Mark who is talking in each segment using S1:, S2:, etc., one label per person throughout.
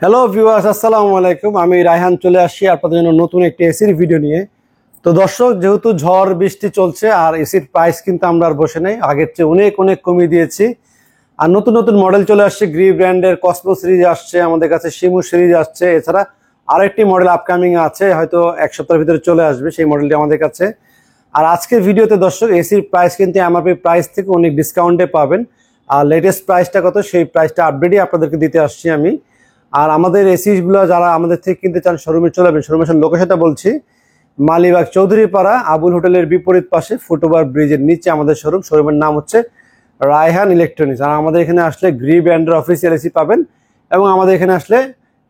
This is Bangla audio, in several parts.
S1: হ্যালো ভিউয়ার্স, আসসালামু আলাইকুম। আমি রায়হান চলে আসছি আপনাদের জন্য নতুন একটি এসির ভিডিও নিয়ে। তো দর্শক, যেহেতু ঝড় বৃষ্টি চলছে আর এসির প্রাইস কিন্তু আমরা আর বসে নেই, আগের চেয়ে অনেক অনেক কমিয়ে দিয়েছি। আর নতুন নতুন মডেল চলে আসছে, গ্রি ব্র্যান্ডের কসমো সিরিজ আসছে আমাদের কাছে, শিমু সিরিজ আসছে, এছাড়া আরেকটি মডেল আপকামিং আছে, হয়তো এক সপ্তাহের ভিতরে চলে আসবে সেই মডেলটি আমাদের কাছে। আর আজকের ভিডিওতে দর্শক, এসির প্রাইস কিন্তু এমআরপি প্রাইস থেকে অনেক ডিসকাউন্টে পাবেন। আর লেটেস্ট প্রাইসটা কত সেই প্রাইসটা আপডেটই আপনাদেরকে দিতে আসছি আমি। আর আমাদের এসিগুলো যারা আমাদের থেকে কিনতে চান শোরুমে চলে যাবেন। শোরুমের লোকেশনটা বলছি, মালিবাগ চৌধুরীপাড়া আবুল হোটেলের বিপরীত পাশে ফুটওভার ব্রিজের নিচে আমাদের শোরুম। শোরুমের নাম হচ্ছে রায়হান ইলেকট্রনিক্স। আর আমাদের এখানে আসলে গ্রি ব্র্যান্ডের অফিসিয়াল এসি পাবেন, এবং আমাদের এখানে আসলে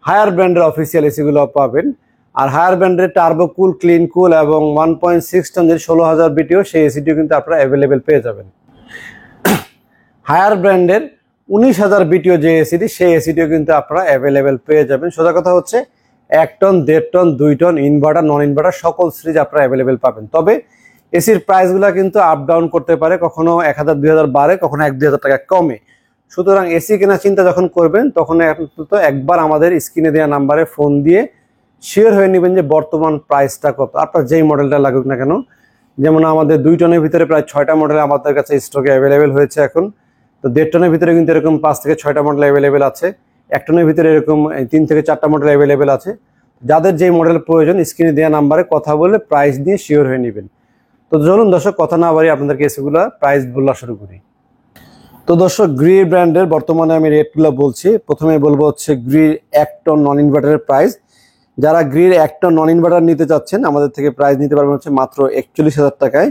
S1: হায়ার ব্র্যান্ডের অফিসিয়াল এসিগুলো পাবেন। আর হায়ার ব্র্যান্ডের টার্বো কুল, ক্লিন কুল এবং 1.6 টন যে 16,000 বিটিও, সেই এসিটিও কিন্তু আপনারা অ্যাভেলেবেল পেয়ে যাবেন। হায়ার ব্র্যান্ডের 19,000 বিটিও যে এসিটি, সেই এসিটিও কিন্তু আপনারা অ্যাভেলেবেল পেয়ে যাবেন। সোজা কথা হচ্ছে 1 ton, 1.5 ton, 2 ton, inverter, non inverter সকল সিরিজ আপনারা অ্যাভেলেবেল পাবেন। তবে এসির প্রাইসগুলো কিন্তু আপ ডাউন করতে পারে, কখনো 1,000-2,000 বাড়ে, কখনো 1-2,000 টাকা কমে। সুতরাং এসি কেনার চিন্তা যখন করবেন তখন অন্তত একবার আমাদের স্ক্রিনে দেওয়া নাম্বারে ফোন দিয়ে শিওর হয়ে নেবেন যে বর্তমান প্রাইসটা কত, আপনার যেই মডেলটা লাগুক না কেন। যেমন আমাদের 2 টনের ভিতরে প্রায় 6টা মডেল আমাদের কাছে স্টকে অ্যাভেলেবেল হয়েছে এখন। তো 1.5 টনের ভিতরে কিন্তু এরকম 5 থেকে 6টা মডেল অ্যাভেলেবেল আছে। 1 টনের ভিতরে এরকম 3 থেকে 4টা মডেল অ্যাভেলেবেল আছে। যাদের যেই মডেল প্রয়োজন স্ক্রিনে দেওয়া নাম্বারে কথা বলে প্রাইস দিয়ে শিওর হয়ে নেবেন। তো চলুন দর্শক, কথা না বাড়িয়ে আপনাদেরকে এসিগুলো প্রাইস বলা শুরু করি। তো দর্শক, গ্রি ব্র্যান্ডের বর্তমানে আমি রেটগুলো বলছি। প্রথমে বলবো হচ্ছে গ্রির 1 টন নন ইনভার্টারের প্রাইস। যারা গ্রির 1 টন নন ইনভার্টার নিতে চাচ্ছেন আমাদের থেকে প্রাইস নিতে পারবেন হচ্ছে মাত্র 41,000 টাকায়।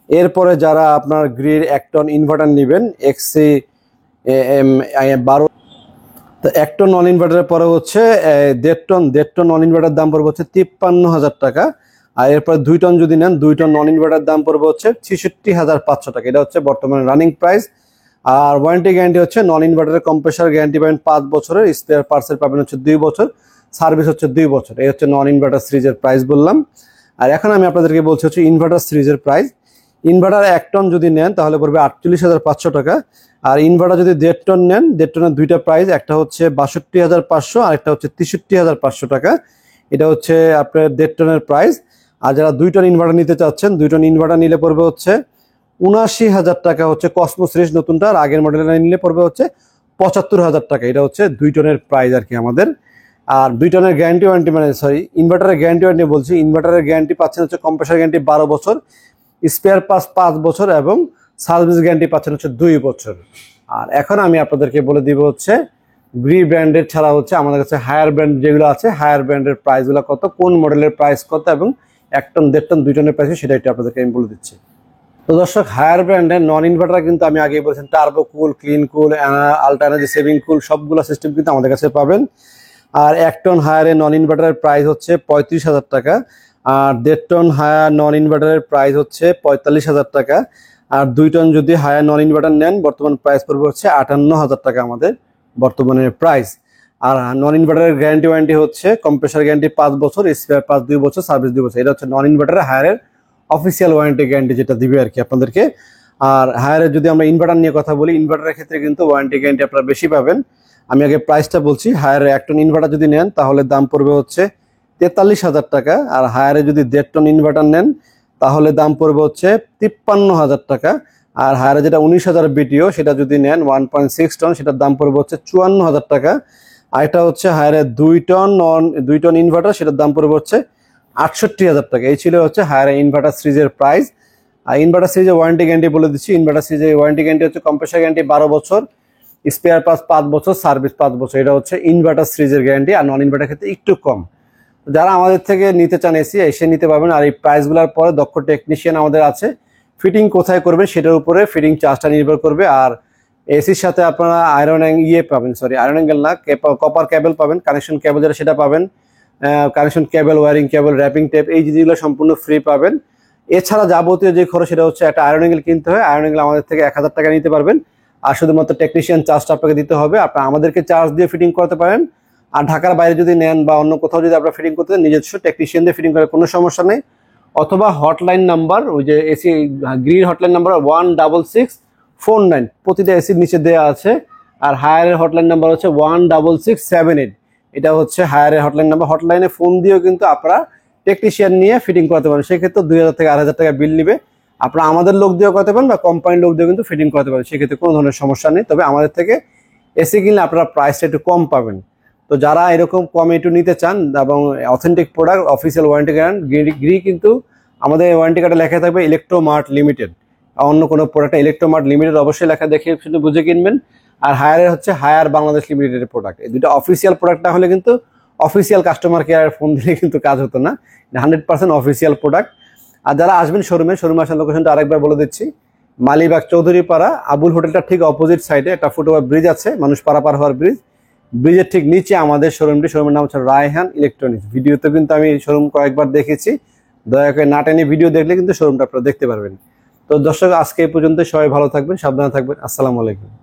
S1: এরপরে যারা আপনার গ্রির 1 টন ইনভার্টার নেবেন এক্সি 12, তো 1 টন নন ইনভার্টারের পরে হচ্ছে 1.5 টন নন ইনভার্টার দাম পড়বে হচ্ছে 53,000 টাকা। আর এরপরে 2 টন যদি নেন 2 টন নন ইনভার্টার দাম পড়বে হচ্ছে 66,500 টাকা। এটা হচ্ছে বর্তমানে রানিং প্রাইস। আর ওয়ারেন্টি গ্যারান্টি হচ্ছে নন ইনভার্টারের কম্প্রেসার গ্যারান্টি পাবেন 5 বছরের, স্পেয়ার পার্টসের পাবেন হচ্ছে 2 বছর, সার্ভিস হচ্ছে 2 বছর। এই হচ্ছে নন ইনভার্টার সিরিজের প্রাইস বললাম। আর এখন আমি আপনাদেরকে বলছি হচ্ছে ইনভার্টার সিরিজের প্রাইস। ইনভার্টার 1 টন যদি নেন তাহলে পড়বে 48,500 টাকা। আর ইনভার্টার যদি 1.5 টন নেন, 1.5 টনের দুইটা প্রাইস, একটা হচ্ছে 62,500 আর একটা হচ্ছে 63,500 টাকা। এটা হচ্ছে আপনার 1.5 টনের প্রাইস। আর যারা 2 টন ইনভার্টার নিতে চাচ্ছেন, 2 টন ইনভার্টার নিলে পড়বে হচ্ছে 79,000 টাকা হচ্ছে কসমো সিরিজ নতুনটা। আর আগের মডেলটা নিলে পড়বে হচ্ছে 75,000 টাকা। এটা হচ্ছে 2 টনের প্রাইস আর কি আমাদের। আর 2 টনের গ্যারান্টি ওয়ারেন্টি, মানে ইনভার্টারের গ্যারান্টি ওয়ারেন্টি বলছি। ইনভার্টারের গ্যারান্টি পাচ্ছেন হচ্ছে কম্প্রেসার গ্যারান্টি 12 বছর, স্পেয়ার পার্টস 5 বছর এবং সার্ভিস গ্যারান্টি পাচ্ছেন হচ্ছে 2 বছর। আর এখন আমি আপনাদেরকে বলে দিব হচ্ছে গ্রি ব্র্যান্ডের ছাড়া হচ্ছে আমাদের কাছে হায়ার ব্র্যান্ড যেগুলো আছে, হায়ার ব্র্যান্ডের প্রাইসগুলো কত, কোন মডেলের প্রাইস কত, এবং 1 টন, 1.5 টন, 2 টনের প্রাইস সেটা একটু আপনাদেরকে আমি বলে দিচ্ছি। তো দর্শক, হায়ার ব্র্যান্ডের নন ইনভার্টার কিন্তু আমি আগেই বলেছেন, turbo cool, clean cool, ultra energy saving cool সবগুলো সিস্টেম কিন্তু আমাদের কাছে পাবেন। আর 1 টন হায়ারের নন ইনভার্টারের প্রাইস হচ্ছে 35,000 টাকা। আর 1.5 টন হায়ার নন ইনভার্টারের প্রাইস হচ্ছে 45,000 টাকা। আর 2 টন যদি হায়ার নন ইনভার্টার নেন বর্তমান প্রাইস পড়বে হচ্ছে 58,000 টাকা আমাদের বর্তমানের প্রাইস। আর নন ইনভার্টারের গ্যারান্টি ওয়ারেন্টি হচ্ছে কম্প্রেসার গ্যারান্টি 5 বছর, স্পেয়ার পার্টস 2 বছর, সার্ভিস 2 বছর। এটা হচ্ছে নন ইনভার্টারের হায়ারের অফিসিয়াল ওয়ারেন্টি গ্যারান্টি যেটা দিবে আর কি আপনাদেরকে। আর হায়ারের যদি আমরা ইনভার্টার নিয়ে কথা বলি, ইনভার্টারের ক্ষেত্রে কিন্তু ওয়ারেন্টি গ্যারান্টি আপনারা বেশি পাবেন। আমি আগে প্রাইসটা বলছি। হায়ারে 1 টন ইনভার্টার যদি নেন তাহলে দাম পড়বে হচ্ছে 43,000 টাকা। আর হায়ারে যদি 1.5 টন ইনভার্টার নেন তাহলে দাম পড়বে হচ্ছে 53,000 টাকা। আর হায়ারে যেটা 19,000 বিটিও সেটা যদি নেন 1.6 টন, সেটার দাম পড়বে হচ্ছে 54,000 টাকা। আর এটা হচ্ছে হায়ারে 2 টন ইনভার্টার, সেটার দাম পড়বে হচ্ছে 68,000 টাকা। এই ছিল হচ্ছে হায়ারে ইনভার্টার সিরিজের প্রাইস। আর ইনভার্টার সিরিজের ওয়ারেন্টি গ্যারান্টি বলে দিচ্ছি। ইনভার্টার সিরিজের ওয়ারেন্টি গ্যারান্টি হচ্ছে কম্প্রেসার গ্যারান্টি 12 বছর, স্পেয়ার পার্টস 5 বছর, সার্ভিস 5 বছর। এটা হচ্ছে ইনভার্টার সিরিজের গ্যারান্টি। আর নন ইনভার্টার ক্ষেত্রে একটু কম। যারা আমাদের থেকে নিতে চান এসি এসে নিতে পারবেন। আর এই প্রাইসগুলোর পরে দক্ষ টেকনিশিয়ান আমাদের আছে, ফিটিং কোথায় করবেন সেটার উপরে ফিটিং চার্জটা নির্ভর করবে। আর এসির সাথে আপনারা আয়রন অ্যাঙ্গেল না, কপার কেবল পাবেন, কানেকশন কেবল যেটা সেটা পাবেন, কানেকশন কেবল, ওয়ারিং কেবল, র্যাপিং টেপ, এই জিনিসগুলো সম্পূর্ণ ফ্রি পাবেন। এছাড়া যাবতীয় যে খরচ সেটা হচ্ছে একটা আয়রন অ্যাঙ্গেল কিনতে হয়। আয়রন অ্যাঙ্গেল আমাদের থেকে 1,000 টাকা নিতে পারবেন। আর শুধুমাত্র টেকনিশিয়ান চার্জটা আপনাকে দিতে হবে। আপনারা আমাদেরকে চার্জ দিয়ে ফিটিং করতে পারেন। আর ঢাকার বাইরে যদি নেন বা অন্য কোথাও যদি আপনারা ফিটিং করতে চান, নিজস্ব টেকনিশিয়ান দিয়ে ফিটিং করার কোনো সমস্যা নেই। অথবা হটলাইন নাম্বার, ওই যে এসি গ্রিন হটলাইন নাম্বার 16649 প্রতিটা এসির নিচে দেওয়া আছে। আর হায়ারের হটলাইন নাম্বার হচ্ছে 16678। এটা হচ্ছে হায়ারের হটলাইন নাম্বার। হটলাইনে ফোন দিয়েও কিন্তু আপনারা টেকনিশিয়ান নিয়ে ফিটিং করাতে পারেন। সেক্ষেত্রে 2000 থেকে 8000 টাকা বিল নিবে। আপনারা আমাদের লোক দিয়েও করতে পারেন বা কোম্পানির লোক দিয়েও কিন্তু ফিটিং করাতে পারেন, সেক্ষেত্রে কোনো ধরনের সমস্যা নেই। তবে আমাদের থেকে এসি কিনলে আপনারা প্রাইসটা একটু কম পাবেন। তো যারা এরকম কম একটু নিতে চান এবং authentic product, official warranty guarantee, Gree কিন্তু আমাদের ওয়ারেন্টি কার্ডে লেখা থাকবে ইলেকট্রোমার্ট লিমিটেড। অন্য কোনো প্রোডাক্ট ইলেকট্রোমার্ট লিমিটেড অবশ্যই লেখা দেখে শুনে বুঝে কিনবেন। আর হায়ারের হচ্ছে হায়ার বাংলাদেশ লিমিটেডের প্রোডাক্ট। এই দুটো অফিসিয়াল প্রোডাক্ট না হলে কিন্তু অফিসিয়াল কাস্টমার কেয়ার ফোন দিলে কিন্তু কাজ হতো না। 100% অফিসিয়াল প্রোডাক্ট। আর যারা আসবেন শোরুমে আসার লোকেশনটা আরেকবার বলে দিচ্ছি। মালিবাগ চৌধুরীপাড়া আবুল হোটেলটা ঠিক অপোজিট সাইডে একটা ফুটওভার ব্রিজ আছে, মানুষ পারাপার হওয়ার ব্রিজ। ব্রিজের ঠিক নিচে আমাদের শোরুমের নাম হচ্ছে রায়হান ইলেকট্রনিক্স। ভিডিওতে কিন্তু আমি শোরুম কয়েকবার দেখেছি, দয়া করে না টেনে ভিডিও দেখলে কিন্তু শোরুমটা আপনারা দেখতে পারবেন। তো দর্শক, আজকে এই পর্যন্ত। সবাই ভালো থাকবেন, সাবধানে থাকবেন। আসসালামু আলাইকুম।